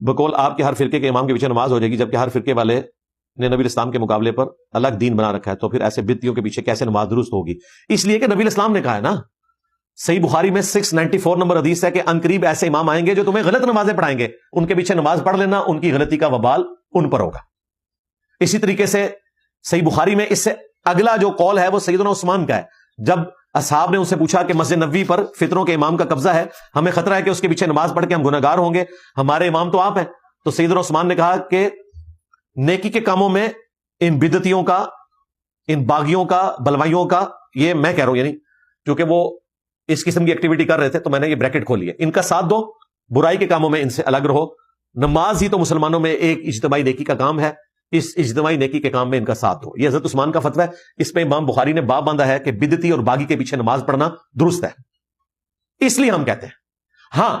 بقول آپ کے ہر فرقے کے امام کے پیچھے نماز ہو جائے گی، جبکہ ہر فرقے والے نے نبی اسلام کے مقابلے پر الگ دین بنا رکھا ہے، تو پھر ایسے بدعتیوں کے پیچھے کیسے نماز درست ہوگی؟ اس لیے کہ نبی اسلام نے کہا ہے نا، صحیح بخاری میں 694 نمبر حدیث ہے کہ عنقریب ایسے امام آئیں گے جو تمہیں غلط نمازیں پڑھائیں گے، ان کے پیچھے نماز پڑھ لینا، ان کی غلطی کا وبال ان پر ہوگا۔ اسی طریقے سے صحیح بخاری میں اس سے اگلا جو قول ہے وہ سیدنا عثمان کا ہے، جب اصحاب نے ان سے پوچھا کہ مسجد نبوی پر فطروں کے امام کا قبضہ ہے، ہمیں خطرہ ہے کہ اس کے پیچھے نماز پڑھ کے ہم گنہگار ہوں گے، ہمارے امام تو آپ ہیں، تو سیدنا عثمان نے کہا کہ نیکی کے کاموں میں ان بدعتیوں کا، ان باغیوں کا، بلوائیوں کا، یہ میں کہہ رہا ہوں، یعنی کیونکہ وہ اس قسم کی ایکٹیویٹی کر رہے تھے تو میں نے یہ بریکٹ کھول لیا، ان کا ساتھ دو، برائی کے کاموں میں ان سے الگ رہو۔ نماز ہی تو مسلمانوں میں ایک اجتماعی نیکی کا کام ہے، اس اجتماعی نیکی کے کام میں ان کا ساتھ دو۔ یہ حضرت عثمان کا فتویٰ ہے، اس پہ امام بخاری نے باب باندھا ہے کہ بدعتی اور باغی کے پیچھے نماز پڑھنا درست ہے۔ اس لیے ہم کہتے ہیں ہاں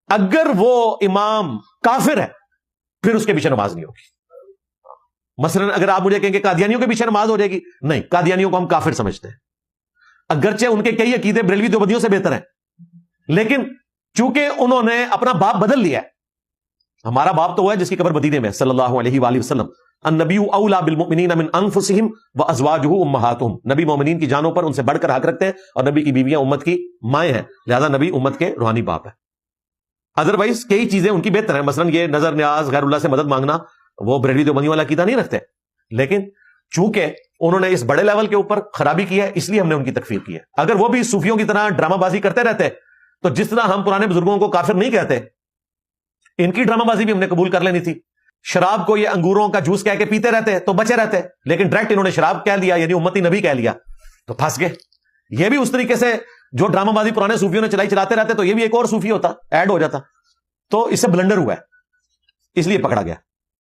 اگر وہ امام کافر ہے پھر اس کے پیچھے نماز نہیں ہوگی۔ مثلا اگر آپ مجھے کہیں کہ قادیانیوں کے پیچھے نماز ہو جائے گی، نہیں، قادیانیوں کو ہم کافر سمجھتے ہیں، اگرچہ ان کے کئی عقیدے بریلوی دیوبندیوں سے بہتر ہیں، لیکن چونکہ انہوں نے اپنا باپ بدل لیا ہے۔ ہمارا باپ تو وہ ہے جس کی قبر مدینے میں، صلی اللہ علیہ وآلہ وسلم، النبی اولا بالمؤمنین من انفسہم وازواجہ امہاتہم، نبی مومنین کی جانوں پر ان سے بڑھ کر حق رکھتے ہیں، اور نبی کی بیویاں امت کی مائیں ہیں، لہذا نبی امت کے روحانی باپ ہے۔ ادروائز کئی چیزیں ان کی بہتر ہیں، مثلا یہ نظر نیاز، غیر اللہ سے مدد مانگنا، وہ بریلوی دیوبندیوں والا عقیدہ نہیں رکھتے، لیکن چونکہ انہوں نے اس بڑے لیول کے اوپر خرابی کی ہے اس لیے ہم نے ان کی تکفیر کی ہے۔ اگر وہ بھی صوفیوں کی طرح ڈرامہ بازی کرتے رہتے تو جس طرح ہم پرانے بزرگوں کو کافر نہیں کہتے، ان کی ڈرامہ بازی بھی ہم نے قبول کر لینی تھی۔ شراب کو یہ انگوروں کا جوس کہہ کے پیتے رہتے تو بچے رہتے، لیکن ڈائریکٹ انہوں نے شراب کہہ لیا، یعنی امتی نبی کہہ لیا تو پھنس گئے۔ یہ بھی اس طریقے سے جو ڈرامہ بازی پرانے صوفیوں نے چلاتے رہتے تو یہ بھی ایک اور صوفی ہوتا، ایڈ ہو جاتا، تو اس سے بلنڈر ہوا ہے، اس لیے پکڑا گیا۔